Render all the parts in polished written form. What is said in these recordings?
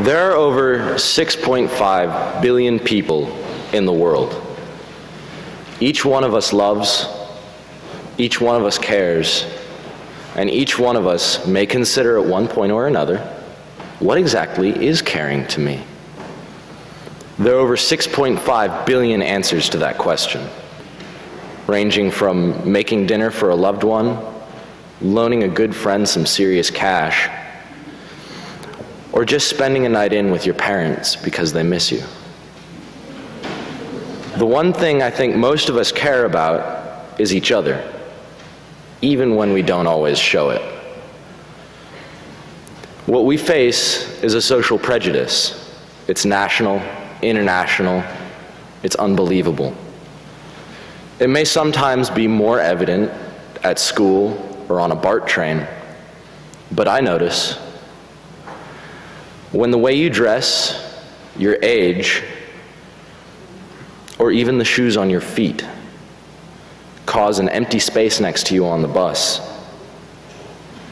There are over 6.5 billion people in the world. Each one of us loves, each one of us cares, and each one of us may consider at one point or another, what exactly is caring to me? There are over 6.5 billion answers to that question, ranging from making dinner for a loved one, loaning a good friend some serious cash, or just spending a night in with your parents because they miss you. The one thing I think most of us care about is each other, even when we don't always show it. What we face is a social prejudice. It's national, international, it's unbelievable. It may sometimes be more evident at school or on a BART train, but I notice when the way you dress, your age, or even the shoes on your feet cause an empty space next to you on the bus.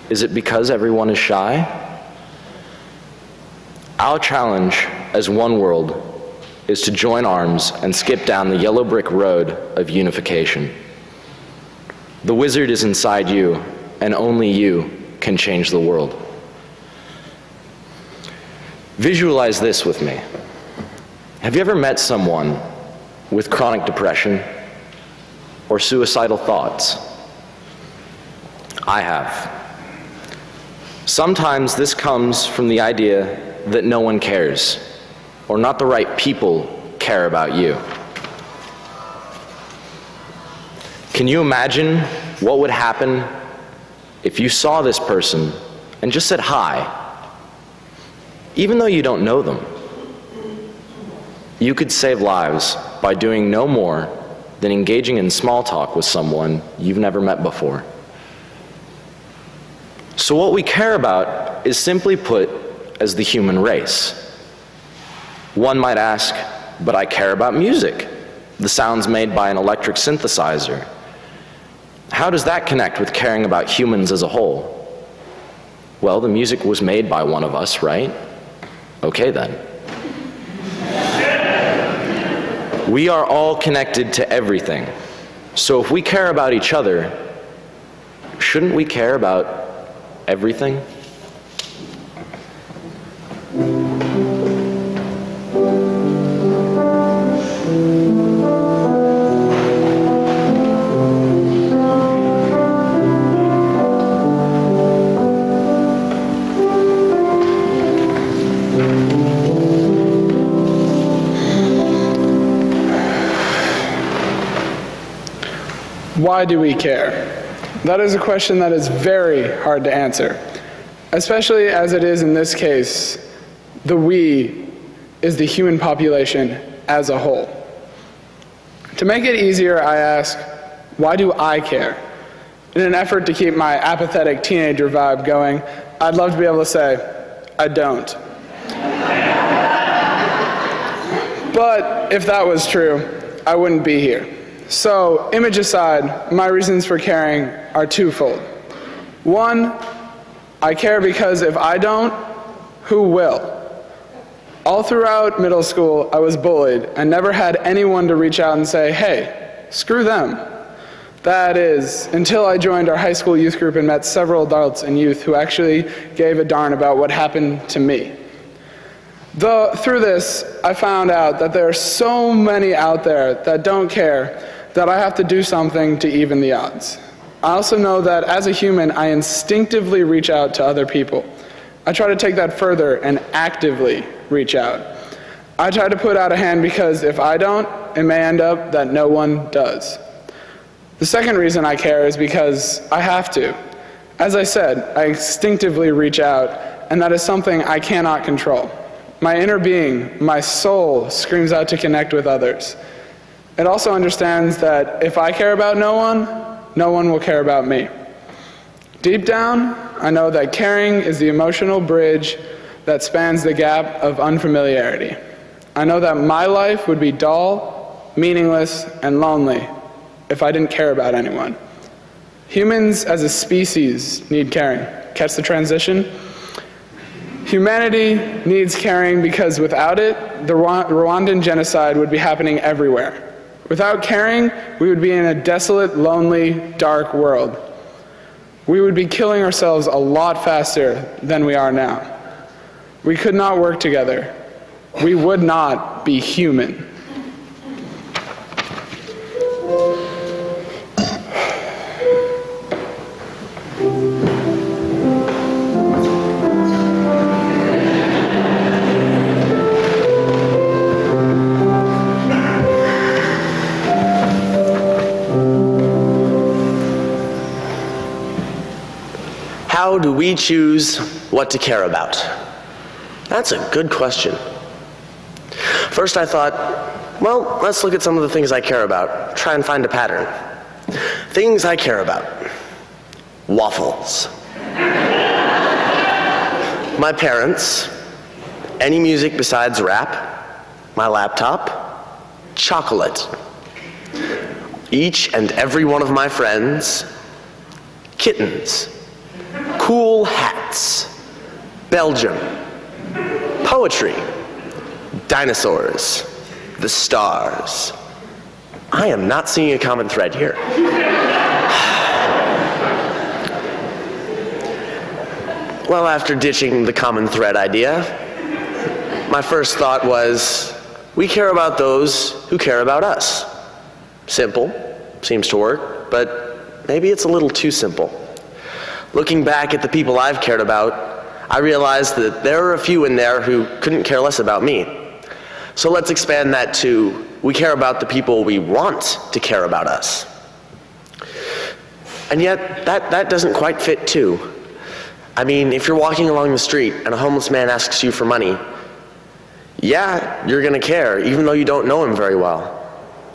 Is it because everyone is shy? Our challenge as One World is to join arms and skip down the yellow brick road of unification. The wizard is inside you, and only you can change the world. Visualize this with me. Have you ever met someone with chronic depression or suicidal thoughts? I have. Sometimes this comes from the idea that no one cares, or not the right people care about you. Can you imagine what would happen if you saw this person and just said hi, even though you don't know them? You could save lives by doing no more than engaging in small talk with someone you've never met before. So what we care about is simply put as the human race. One might ask, but I care about music, the sounds made by an electric synthesizer. How does that connect with caring about humans as a whole? Well, the music was made by one of us, right? Okay then. We are all connected to everything. So if we care about each other, shouldn't we care about everything? Why do we care? That is a question that is very hard to answer, especially as it is in this case, the we is the human population as a whole. To make it easier, I ask, why do I care? In an effort to keep my apathetic teenager vibe going, I'd love to be able to say, I don't. But if that was true, I wouldn't be here. So, image aside, my reasons for caring are twofold. One, I care because if I don't, who will? All throughout middle school, I was bullied and never had anyone to reach out and say, hey, screw them. That is, until I joined our high school youth group and met several adults and youth who actually gave a darn about what happened to me. Through this, I found out that there are so many out there that don't care that I have to do something to even the odds. I also know that as a human, I instinctively reach out to other people. I try to take that further and actively reach out. I try to put out a hand because if I don't, it may end up that no one does. The second reason I care is because I have to. As I said, I instinctively reach out, and that is something I cannot control. My inner being, my soul, screams out to connect with others. It also understands that if I care about no one will care about me. Deep down, I know that caring is the emotional bridge that spans the gap of unfamiliarity. I know that my life would be dull, meaningless, and lonely if I didn't care about anyone. Humans as a species need caring. Catch the transition? Humanity needs caring because without it, the Rwandan genocide would be happening everywhere. Without caring, we would be in a desolate, lonely, dark world. We would be killing ourselves a lot faster than we are now. We could not work together. We would not be human. How do we choose what to care about? That's a good question. First I thought, well, let's look at some of the things I care about, try and find a pattern. Things I care about. Waffles. My parents, any music besides rap, my laptop, chocolate. Each and every one of my friends, kittens. Cool hats, Belgium, poetry, dinosaurs, the stars. I am not seeing a common thread here. Well, after ditching the common thread idea, my first thought was, we care about those who care about us. Simple, seems to work, but maybe it's a little too simple. Looking back at the people I've cared about, I realized that there are a few in there who couldn't care less about me. So let's expand that to, we care about the people we want to care about us. And yet, that doesn't quite fit too. I mean, if you're walking along the street and a homeless man asks you for money, yeah, you're gonna care, even though you don't know him very well.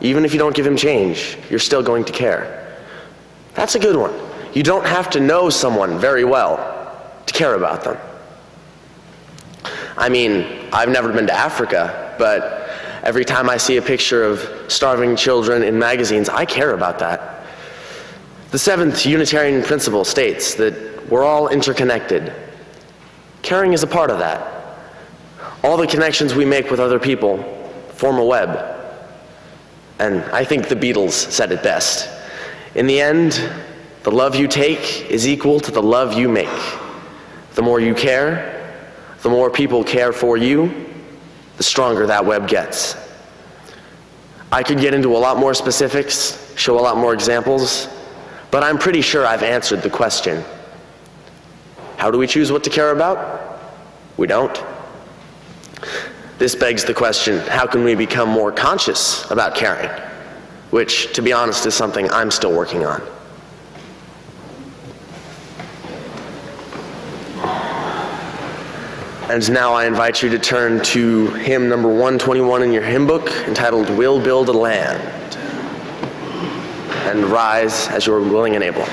Even if you don't give him change, you're still going to care. That's a good one. You don't have to know someone very well to care about them. I mean, I've never been to Africa, but every time I see a picture of starving children in magazines, I care about that. The 7th Unitarian principle states that we're all interconnected. Caring is a part of that. All the connections we make with other people form a web. And I think the Beatles said it best. In the end, the love you take is equal to the love you make. The more you care, the more people care for you, the stronger that web gets. I could get into a lot more specifics, show a lot more examples, but I'm pretty sure I've answered the question. How do we choose what to care about? We don't. This begs the question, how can we become more conscious about caring? Which, to be honest, is something I'm still working on. And now I invite you to turn to hymn number 121 in your hymn book, entitled, We'll Build a Land, and rise as you're willing and able.